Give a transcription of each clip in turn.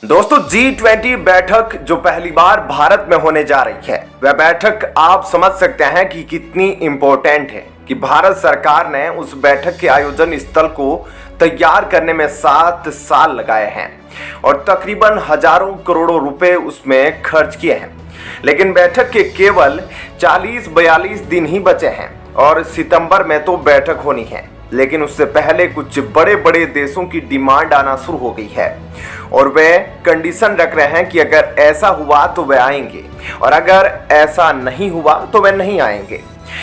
दोस्तों G20 बैठक जो पहली बार भारत में होने जा रही है, वह बैठक आप समझ सकते हैं कि कितनी इंपॉर्टेंट है कि भारत सरकार ने उस बैठक के आयोजन स्थल को तैयार करने में 7 साल लगाए हैं और तकरीबन हजारों करोड़ों रुपए उसमें खर्च किए हैं। लेकिन बैठक के केवल 40-42 दिन ही बचे हैं और सितंबर में तो बैठक होनी है। लेकिन उससे पहले कुछ बड़े बड़े देशों की डिमांड आना शुरू हो गई है और वे कंडीशन रख रहे हैं कि अगर ऐसा हुआ तो वे आएंगे और अगर ऐसा नहीं हुआ तो वे नहीं आएंगे।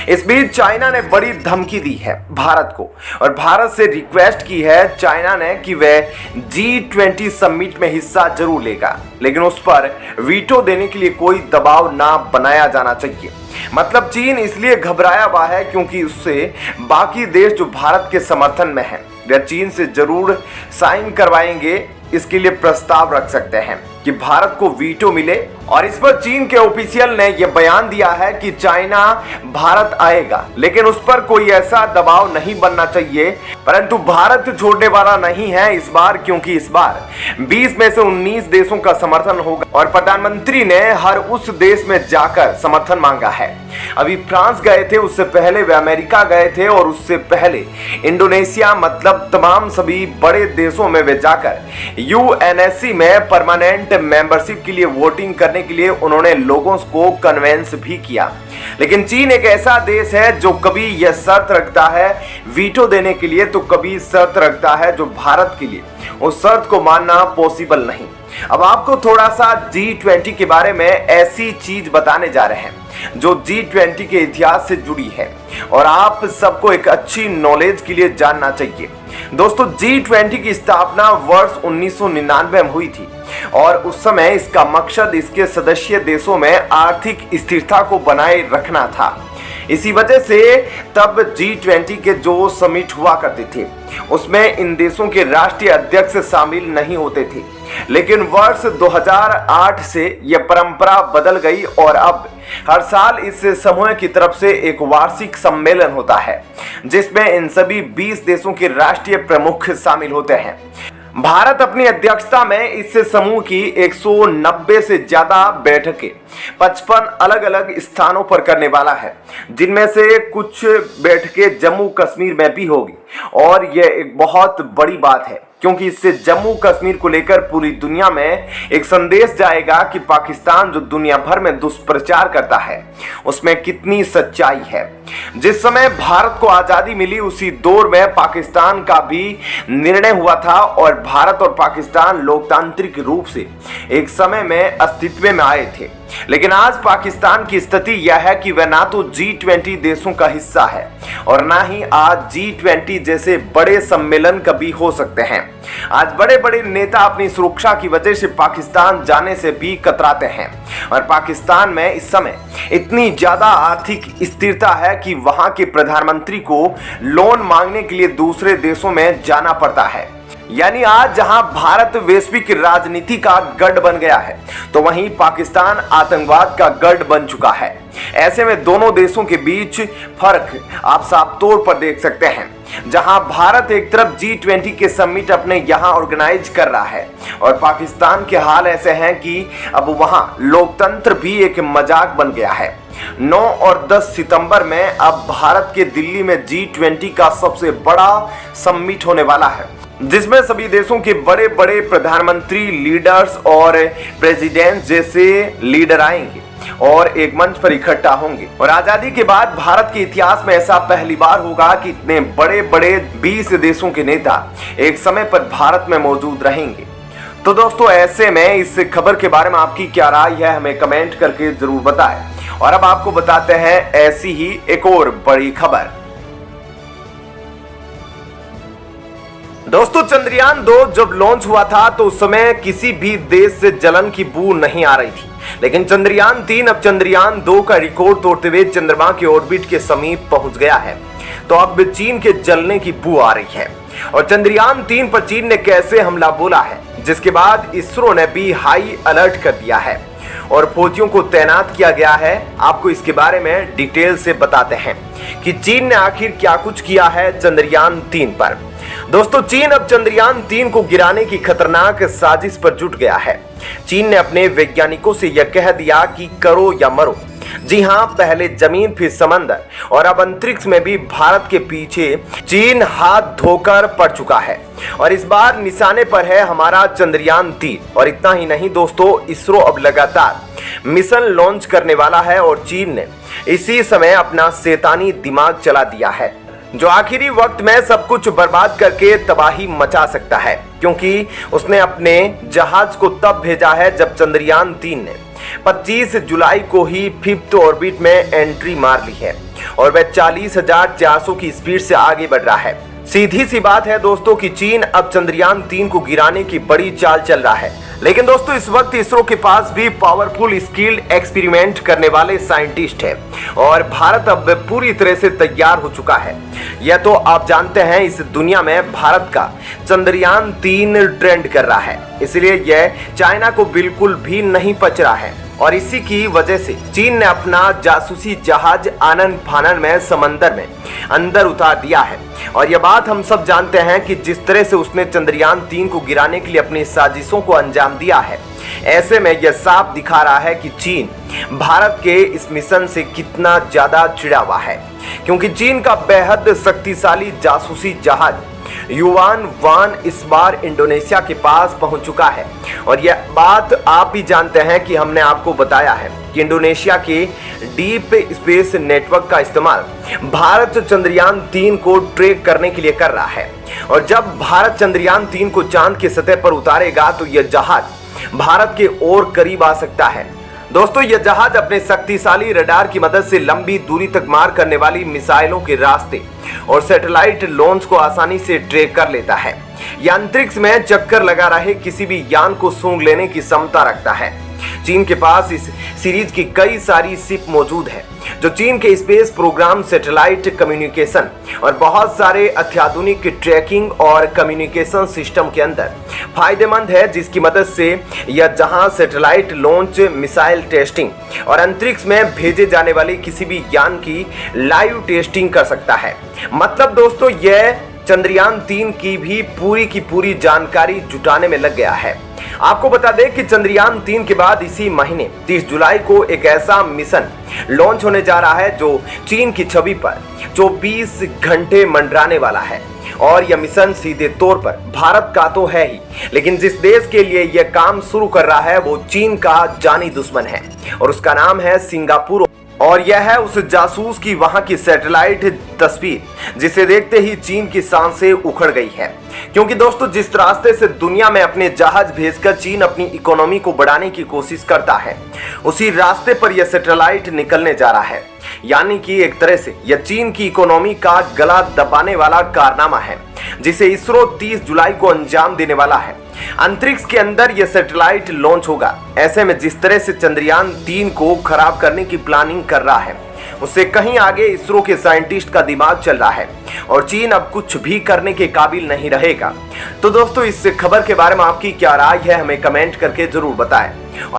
इस बीच चाइना ने बड़ी धमकी दी है भारत को और भारत से रिक्वेस्ट की है चाइना ने कि वह G20 समिट में हिस्सा जरूर लेगा, लेकिन उस पर वीटो देने के लिए कोई दबाव ना बनाया जाना चाहिए। मतलब चीन इसलिए घबराया हुआ है क्योंकि उससे बाकी देश जो भारत के समर्थन में हैं, वे चीन से जरूर साइन करवाएंगे। इसके लिए प्रस्ताव रख सकते हैं कि भारत को वीटो मिले और इस पर चीन के ऑफिशियल ने यह बयान दिया है कि चाइना भारत आएगा, लेकिन उस पर कोई ऐसा दबाव नहीं बनना चाहिए। परंतु भारत छोड़ने वाला नहीं है इस बार, क्योंकि इस बार 20 में से 19 देशों का समर्थन होगा और प्रधानमंत्री ने हर उस देश में जाकर समर्थन मांगा है। अभी फ्रांस गए थे, उससे पहले वे अमेरिका गए थे और उससे पहले इंडोनेशिया, मतलब तमाम सभी बड़े देशों में वे जाकर UNSC में परमानेंट मेंबरशिप के लिए वोटिंग करने के लिए उन्होंने लोगों को कन्वेंस भी किया। लेकिन चीन एक ऐसा देश है जो कभी यह शर्त रखता है वीटो देने के लिए, तो कभी शर्त रखता है जो भारत के लिए उस शर्त को मानना पॉसिबल नहीं। अब आपको थोड़ा सा G20 के बारे में ऐसी चीज बताने जा रहे हैं जो G20 के इतिहास से जुड़ी है और आप सबको एक अच्छी नॉलेज के लिए जानना चाहिए। दोस्तों G20 की स्थापना वर्ष 1999 में हुई थी और उस समय इसका मकसद इसके सदस्य देशों में आर्थिक स्थिरता को बनाए रखना था। इसी वजह से तब G20 के जो समिट हुआ करते थे उसमें इन देशों के राष्ट्रीय अध्यक्ष शामिल नहीं होते थे। लेकिन वर्ष 2008 से यह परंपरा बदल गई और अब हर साल इस समूह की तरफ से एक वार्षिक सम्मेलन होता है जिसमें इन सभी 20 देशों के राष्ट्रीय प्रमुख शामिल होते हैं। भारत अपनी अध्यक्षता में इस समूह की 190 से ज्यादा बैठकें 55 अलग अलग स्थानों पर करने वाला है, जिनमें से कुछ बैठकें जम्मू कश्मीर में भी होगी। और यह एक बहुत बड़ी बात है क्योंकि इससे जम्मू कश्मीर को लेकर पूरी दुनिया में एक संदेश जाएगा कि पाकिस्तान जो दुनिया भर में दुष्प्रचार करता है उसमें कितनी सच्चाई है। जिस समय भारत को आजादी मिली उसी दौर में पाकिस्तान का भी निर्णय हुआ था और भारत और पाकिस्तान लोकतांत्रिक रूप से एक समय में अस्तित्व में आए थे। लेकिन आज पाकिस्तान की स्थिति यह है कि वह ना तो G20 देशों का हिस्सा है और ना ही आज G20 जैसे बड़े सम्मेलन कभी हो सकते हैं। आज बड़े बड़े नेता अपनी सुरक्षा की वजह से पाकिस्तान जाने से भी कतराते हैं और पाकिस्तान में इस समय इतनी ज्यादा आर्थिक स्थिरता है कि वहां के प्रधानमंत्री को लोन मांगने के लिए दूसरे देशों में जाना पड़ता है। यानी आज जहां भारत वैश्विक राजनीति का गढ़ बन गया है तो वहीं पाकिस्तान आतंकवाद का गढ़ बन चुका है। ऐसे में दोनों देशों के बीच फर्क आप साफ तौर पर देख सकते हैं। जहां भारत एक तरफ G20 के समिट अपने यहां ऑर्गेनाइज कर रहा है और पाकिस्तान के हाल ऐसे हैं कि अब वहां लोकतंत्र भी एक मजाक बन गया है। 9 और 10 सितंबर में अब भारत के दिल्ली में G20 का सबसे बड़ा समिट होने वाला है जिसमें सभी देशों के बड़े बड़े प्रधानमंत्री, लीडर्स और प्रेसिडेंट जैसे लीडर आएंगे और एक मंच पर इकट्ठा होंगे। और आजादी के बाद भारत के इतिहास में ऐसा पहली बार होगा कि इतने बड़े बड़े 20 देशों के नेता एक समय पर भारत में मौजूद रहेंगे। तो दोस्तों ऐसे में इस खबर के बारे में आपकी क्या राय है हमें कमेंट करके जरूर बताएं। और अब आपको बताते हैं ऐसी ही एक और बड़ी खबर। दोस्तों चंद्रयान 2 जब लॉन्च हुआ था तो उस समय किसी भी देश से जलन की बू नहीं आ रही थी, लेकिन चंद्रयान 3 अब चंद्रयान 2 का रिकॉर्ड तोड़ते हुए चंद्रमा के ऑर्बिट के समीप पहुंच गया है। तो अब चीन के जलने की बू आ रही है और चंद्रयान 3 पर चीन ने कैसे हमला बोला है जिसके बाद इसरो ने भी हाई अलर्ट कर दिया है और फौजियों को तैनात किया गया है। आपको इसके बारे में डिटेल से बताते हैं कि चीन ने आखिर क्या कुछ किया है चंद्रयान 3 पर। दोस्तों, चीन अब चंद्रयान 3 को गिराने की खतरनाक साजिश पर जुट गया है। चीन ने अपने वैज्ञानिकों से यह कह दिया कि करो या मरो। जी हां, पहले जमीन फिर समंदर और अब अंतरिक्ष में भी भारत के पीछे चीन हाथ धोकर पड़ चुका है और इस बार निशाने पर है हमारा चंद्रयान 3। और इतना ही नहीं दोस्तों, इसरो अब लगातार मिशन लॉन्च करने वाला है और चीन ने इसी समय अपना शैतानी दिमाग चला दिया है जो आखिरी वक्त में सब कुछ बर्बाद करके तबाही मचा सकता है, क्योंकि उसने अपने जहाज को तब भेजा है जब चंद्रयान 3 ने 25 जुलाई को ही 5th ऑर्बिट में एंट्री मार ली है और वह 40,400 की स्पीड से आगे बढ़ रहा है। सीधी सी बात है दोस्तों कि चीन अब चंद्रयान 3 को गिराने की बड़ी चाल चल रहा है। लेकिन दोस्तों, इस वक्त इसरो के पास भी पावरफुल स्किल्ड एक्सपेरिमेंट करने वाले साइंटिस्ट हैं और भारत अब पूरी तरह से तैयार हो चुका है। यह तो आप जानते हैं, इस दुनिया में भारत का चंद्रयान 3 ट्रेंड कर रहा है, इसलिए यह चाइना को बिल्कुल भी नहीं पच रहा है और इसी की वजह से चीन ने अपना जासूसी जहाज आनन फानन में समंदर में अंदर उतार दिया है। और यह बात हम सब जानते हैं कि जिस तरह से उसने चंद्रयान 3 को गिराने के लिए अपनी साजिशों को अंजाम दिया है, ऐसे में यह साफ दिखा रहा है कि चीन भारत के इस मिशन से कितना ज्यादा चिढ़ा हुआ है, क्योंकि चीन का बेहद शक्तिशाली जासूसी जहाज युवान-1 इस बार इंडोनेशिया के पास पहुंच चुका है। और यह बात आप भी जानते हैं कि हमने आपको बताया है कि इंडोनेशिया के डीप स्पेस नेटवर्क का इस्तेमाल भारत चंद्रयान 3 को ट्रैक करने के लिए कर रहा है और जब भारत चंद्रयान 3 को चांद की सतह पर उतारेगा तो यह जहाज भारत के और करीब आ सकता है। दोस्तों, यह जहाज अपने शक्तिशाली रडार की मदद से लंबी दूरी तक मार करने वाली मिसाइलों के रास्ते और सैटेलाइट लॉन्च को आसानी से ट्रैक कर लेता है। यह अंतरिक्ष में चक्कर लगा रहे किसी भी यान को सूंघ लेने की क्षमता रखता है। चीन के पास इस सीरीज की कई सारी शिप मौजूद है जो चीन के स्पेस प्रोग्राम, सैटेलाइट कम्युनिकेशन और बहुत सारे अत्याधुनिक ट्रैकिंग और कम्युनिकेशन सिस्टम के अंदर फायदेमंद है, जिसकी मदद से यह जहां सैटेलाइट लॉन्च, मिसाइल टेस्टिंग और अंतरिक्ष में भेजे जाने वाले किसी भी यान की लाइव टेस्टिंग कर सकता है। मतलब दोस्तों, यह चंद्रयान 3 की पूरी जानकारी जुटाने में लग गया है। आपको बता दें कि चंद्रयान 3 के बाद इसी महीने 30 जुलाई को एक ऐसा मिशन लॉन्च होने जा रहा है जो चीन की छवि पर 24 घंटे मंडराने वाला है। और यह मिशन सीधे तौर पर भारत का तो है ही, लेकिन जिस देश के लिए यह काम शुरू कर रहा है वो चीन का जानी दुश्मन है और उसका नाम है सिंगापुर। और यह है उस जासूस की वहां की सैटेलाइट तस्वीर जिसे देखते ही चीन की सांसें उखड़ गई है, क्योंकि दोस्तों, जिस रास्ते से दुनिया में अपने जहाज भेजकर चीन अपनी इकोनॉमी को बढ़ाने की कोशिश करता है, उसी रास्ते पर यह सैटेलाइट निकलने जा रहा है। यानी कि एक तरह से यह चीन की इकोनॉमी का गला दबाने वाला कारनामा है जिसे इसरो 30 जुलाई को अंजाम देने वाला है। अंतरिक्ष के अंदर यह सैटेलाइट लॉन्च होगा। ऐसे में जिस तरह से चंद्रयान 3 को खराब करने की प्लानिंग कर रहा है, उससे कहीं आगे इसरो के साइंटिस्ट का दिमाग चल रहा है और चीन अब कुछ भी करने के काबिल नहीं रहेगा। तो दोस्तों, इस खबर के बारे में आपकी क्या राय है, हमें कमेंट करके जरूर बताएं।